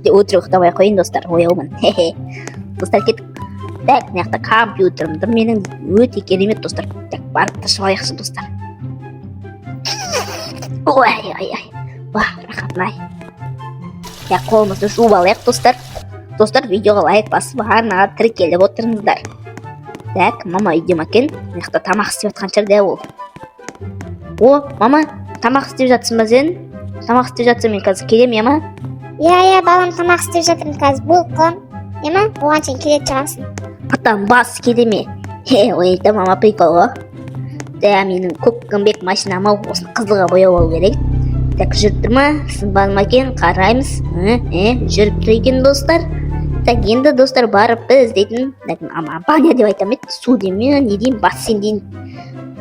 өтірік ұйықтамай ақ қояйын достар, ояумын. Достар, кеттік. Так, мына жақта компьютерім тұр менің, өте керемет достар. Так, барып тыршып алайықшы достар. Ой. Рахат-ай. Так, қолымызды жуып алайық достар. Достар, видеоға лайк басып, ана тіркеліп отырыңыздар. Так, мама үйде ма екен? Мына жақта тамақ істеп жатқан шығар дәу ол. О, мама, тамақ істеп жатсың ба сен? Тамақ істеп жатсың, мен қазір келем, ема? Иә, балам, тамақ істеп жатырмын қазір, болып қалам. Ема, оған сен келетін шығарсың. Потом бас келеме. Ой, да мама прикол ғой. Да, менің көккімбек машинам ау, осыны қызылға бояп алу керек. Так, жүріп тұр ма? Сынбады ма екен? Қараймыз. Жүріп тұр екен достар. Так, енді достар барып біз дейтін, баня деп айтам еді, су деймін, не деймін, бассейн деймін.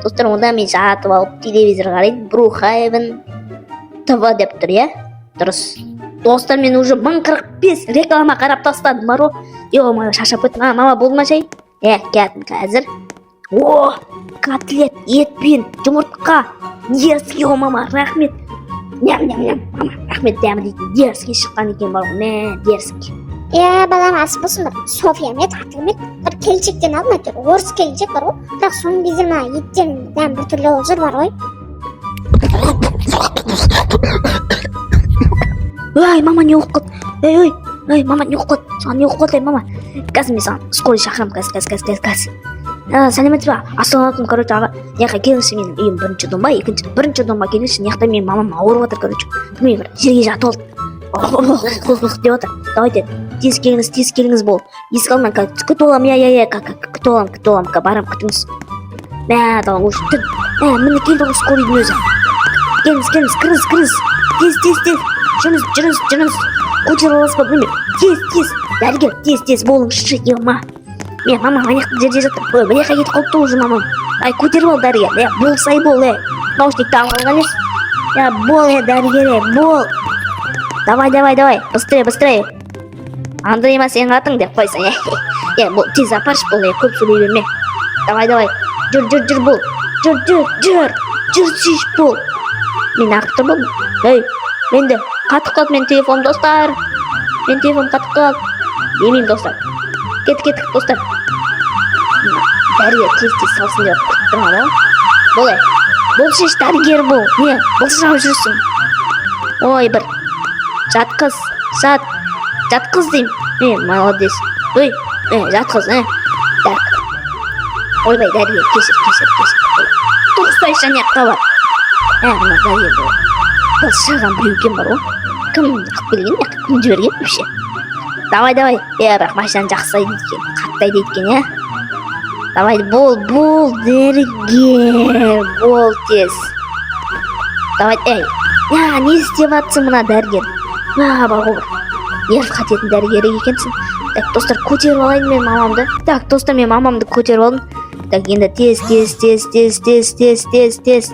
Достар, онда мен жатып алып телевизор қараймын, Брухаевен ТВ деп тұр, иә? Дұрыс. Достар, мен уже 1045 реклама қарап тастадым, бар ғой. Мама шашап өттім. Мама, болды ма шай? Кеттім қазір. О, котлет, етпен, жұмыртқа. Дерзкий ғой, мама, рахмет. Ням, мама, рахмет дәмі дейтін. Дерзкий шыққан екен, бар ғой, дерзкий. Иә, балам, асы болсын бір София мет, атылмет, бір келіншектен алдым әйтеуір, орыс келіншек бар ғой. Бірақ соның кезде мына еттен дәм бір түрлі болып жүр, бар ғой. Ой, мама, не оқып қалды? Ой, мама, не оқып қалды? Саған не оқып қалды, мама? Қазір мен саған скорый шақырам, қазір. Сәлеметсіз ба? Астанадан, короче, аға, неққа келіңізші, менің үйім бірінші домға келіңізші, неқта менің мамам ауырып отыр, короче. Білмей бір жерге жатып алды. Деп отыр. Давайте, тез келіңіз бол. Есік алдынан күтіп оламын, күтіп оламын, барам, күтіңіз. Давай, уже түн. Міне келді ғой скорыйдың өзі. Келіңіз, кіріңіз. Тез. Жүріңіз. Көтер аласыз ба, білмеймін. Тез. Дәрігер, тез болыңызшы, ема. Мен мамам аяқты жерде жатыр. Міне қай кетіп қалыпты уже мамам. Көтеріп ал дәрігер. Болсай бол, наушникті алған алғаныз. Бол, дәрігер, бол. Давай, быстрее. Андрей ма сенің атың деп қойсың, бол, тез апаршы бол, көп сөйлей берме. Давай, жүр бол. Жүрсейш бол. Мен ақтып болдым. Менде қатып қалды мен телефон, достар. Мен телефон қатып қалды. Демеймін, достар. Кеттік, достар. Дәрігер тез салсын деп күттім ала. Бол шеш, дәрігер бол. Не, бол жау жүрсің. Ой, бір. Жатқыз деймін. Молодец. Жатқыз, Так. Ойбай, дәрігер, кешір. Тоқсай шанияққа бар. Мына дәрігер бол. Бұл шаған біреукен бар ғой. Кім ақ берген, кім жіберген вообще. Давай. Бірақ машинаны жақсайды екен, қаттайды екен, Давай, бол, дәрігер. Бол тез. Давай, не істеп атсың мына дәрігер? Бар ғой, ер қатетін дәрігері екенсің. Так, достар, көтеріп алайын мен мамамды. Так, достар, мен мамамды көтеріп алдым. Так, енді тез.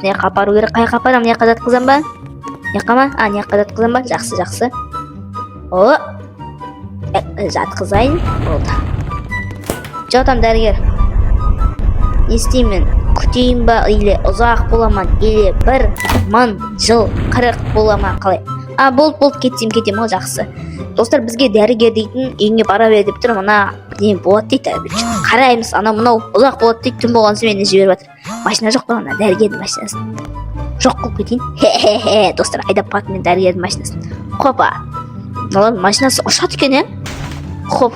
Не қапару керек, қай қапарам, не қадат қызам ба? Не қадат ба? Жақсы. О, жатқызайын. Болды. Жатам, дәрігер. Не істеймін? Күтейін ба, или ұзақ боламан, или 1000 жыл 40 боламан, қалай? Болды, кетсем, ол жақсы. Достар, бізге дәрігер дейтін үйіңе бара бер деп тұр, мына не болады дейді. Қараймыз, мынау ұзақ болады дейді, түн болған соң мені жіберіп жатыр. Машина жоқ па, дәрігердің машинасын. Жоқ қылып кетейін. Достар, айдап қалды мен дәрігердің машинасын. Хопа. Машинасы ұшады екен, Хоп.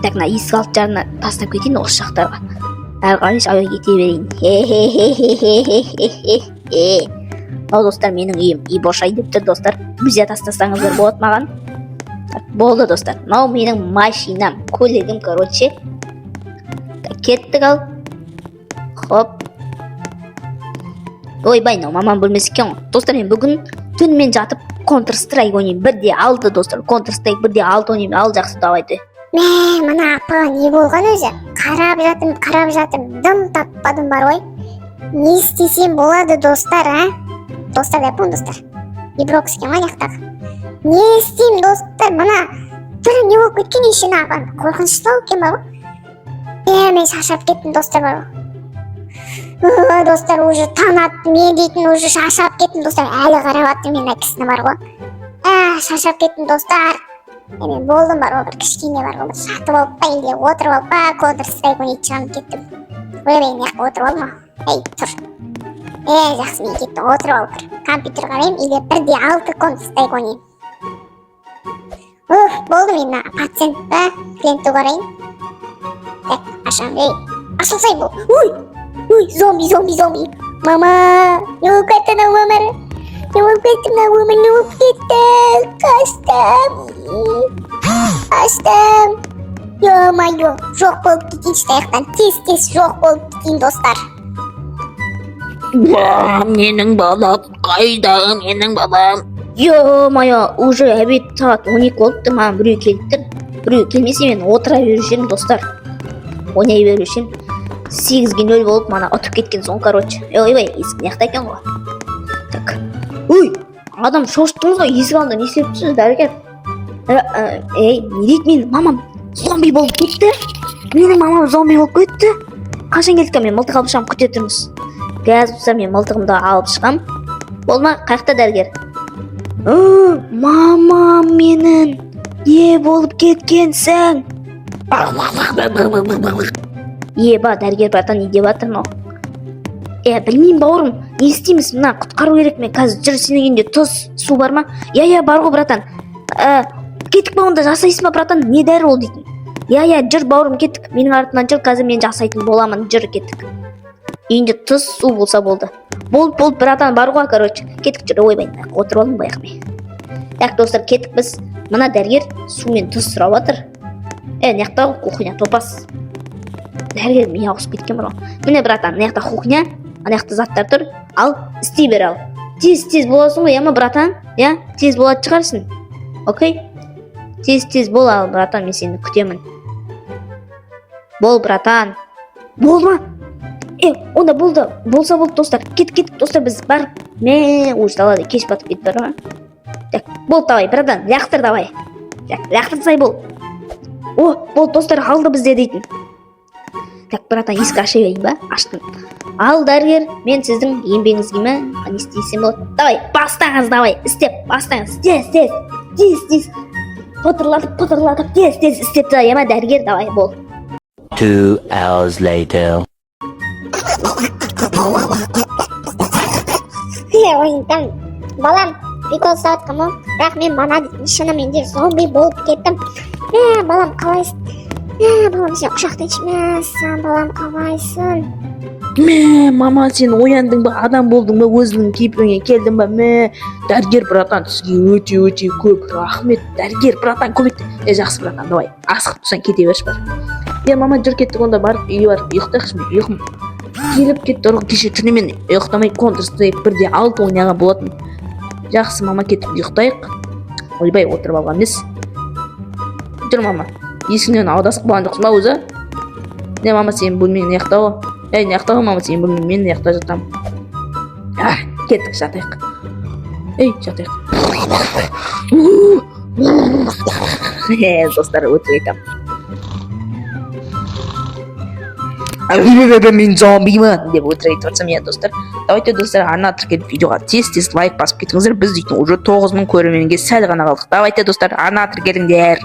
Так, мына есік алты жарына тастап кетейін осы жақтарға. Әрі қарай кете берейін. Достар, менің үйім үй бошай деп тұр, достар. Бүзе тастасаңыздар болады маған. Болды, достар. Мынау менің машинам, көлігім, короче. Кеттік ал. Хоп. Ойбай, мамам бөлмесі екен ғой. Достар, мен бүгін түнмен жатып Counter-Strike ойнаймын. 1-6, достар. Counter-Strike 1-6 ойнаймын. Ал жақсы, давайте. Мына апаға не болған өзі? Қарап жатым, дым таппадым, бар ғой. Не істесем болады, достар, Достар деп бұн, достар. Иброкс екен ғой, яқтағы. Не істеймін, достар, мына түрі не болып кеткен ешен ағын. Қорқыныштау екен, бар ғой. Мен шашап кеттім, достар, бар ғой. Достар, уже таң атты, мен дейтін уже шашап кеттім, достар. Әлі қарап аттым мен кісіні, бар ғой. шаршап кеттім достар. Мен болдым бар ғой бір кішкене бар ғой бір сатып алып па или отырып алып па Counter Strike ойнайтын шығармын кеттім. Ойбай мына жаққа отырып алдым ау. Ей тұр. Жақсы мен кеттім отырып алып бір компьютер қараймын или 1:6 Counter Strike ойнаймын. Болды мен мына пациент па клиентті қарайын. Так ашамын. Ей ашылсай бұл. Ой зомби. Мама не болып кетті мына өмір. Не болып кетті мына өмір, не болып кетті. Қаштым. Ё-моё, жоқ болып кетейінші таяқтан. Тез жоқ болып кетейін достар. Менің балам қайда, менің балам? Ё-моё, уже обед сағат 12 болыпты, маған біреу келіп тұр. Біреу келмесе мен отыра беруші едім достар. Ойнай беруші едім. 8:0 болып мана ұтып кеткен соң, короче. Ойбай, есік мына жақта екен ғой. Так. Ой, адам шошыттыңыз ғой, есік алдында не істеп тұрсыз, дәрігер? Не дейді менің мамам зомби болып кетті? Менің мамам зомби болып кетті? Қашан келдік, мен мылтық алып шығам, күте тұрмыз. Қазір болса мен мылтығымды алып шығам. Болма, қаяқта дәрігер? Мамам менің не болып кеткенсің? Еба, дәрігер братан, не деп жатыр мынау? Білмеймін бауырым, не істейміз? Мына құтқару керек, мен қазір жүр, сенің үйінде тұз, су бар ма? Бар ғой братан. Кеттік ба онда, жасайсың ба братан? Не дәрі ол дейтін? Жүр бауырым, кеттік. Менің артымнан жүр, қазір мен жасайтын боламын, жүр, кеттік. Үйінде тұз, су болса болды. Болды, братан, бар ғой, короче. Кеттік, жүр, ойбай, отырып алдым баяғымен. Так, достар, кеттік біз. Мына дәрігер су мен тұз сұрап жатыр. Неқта кухня, топас. Дәрігер мен ауысып кеткен бар ғой. Міне братан, неқта кухня, неқта заттар тұр. Ал, істей бер ал. Тез боласың ғой, ма братан? Тез болады шығарсың. Окей? Тез бол ал, братан, мен сені күтемін. Бол, братан. Болды ма? Онда болды. Болса болды, достар. Кеттік, достар, біз бар. Уже далада кеш батып кетіп бар ма? Так, болды, давай, братан, лақтыр, давай. Лақтыр сай бол. Болды, достар, алды бізде дейтін. Так, братан, есік аша берейін ба? Аштым. Ал, дәрігер, мен сіздің еңбегіңізге ме? Не істейсем болады? Давай, бастаңыз, давай, істеп, бастаңыз. Тез. Пұтырлатып, тез, істеп та, ема, дәрігер, давай, бол. 2 hours later. Ойынтам, балам, прикол сауатқам ғой. Бірақ мен мана шынымен де зомби болып кеттім. Балам, қалайсың? Балам, сен құшақтайшы мәссен, балам, қалайсың? Мама, сен ояндың ба, адам болдың ба, өзіңнің кейпіңе келдің ба? Дәрігер братан, сізге өте көп рахмет. Дәрігер братан, көмек. Жақсы братан, давай, асығып тұрсаң кете берші бар. Мама, жүр кеттік, онда барып үйі бар, ұйықтайықшы, мен ұйқым келіп кетті, ұрғы кеше түнімен ұйықтамай Counter Strike 1:6 ойнаған болатын. Жақсы, мама, кеттік, ұйықтайық. Ойбай, отырып алған емес. Жүр, мама, есіңнен аудасық болған жоқсың ба өзі? Мама, сен бөлмең неқта ғой? Неқта ғой, мама, сен бөлмең, мен неқта жатам. Кеттік, жатайық. Жатайық. Достар, өтірік айтам. Мен зомбимін деп өтірік айтып жатсам, достар. Давайте, достар, ана тіркеліп видеоға тез лайк басып кетіңіздер. Біз дейтін уже 9000 көрерменге сәл ғана қалдық. Давайте, достар, ана тіркеліңдер.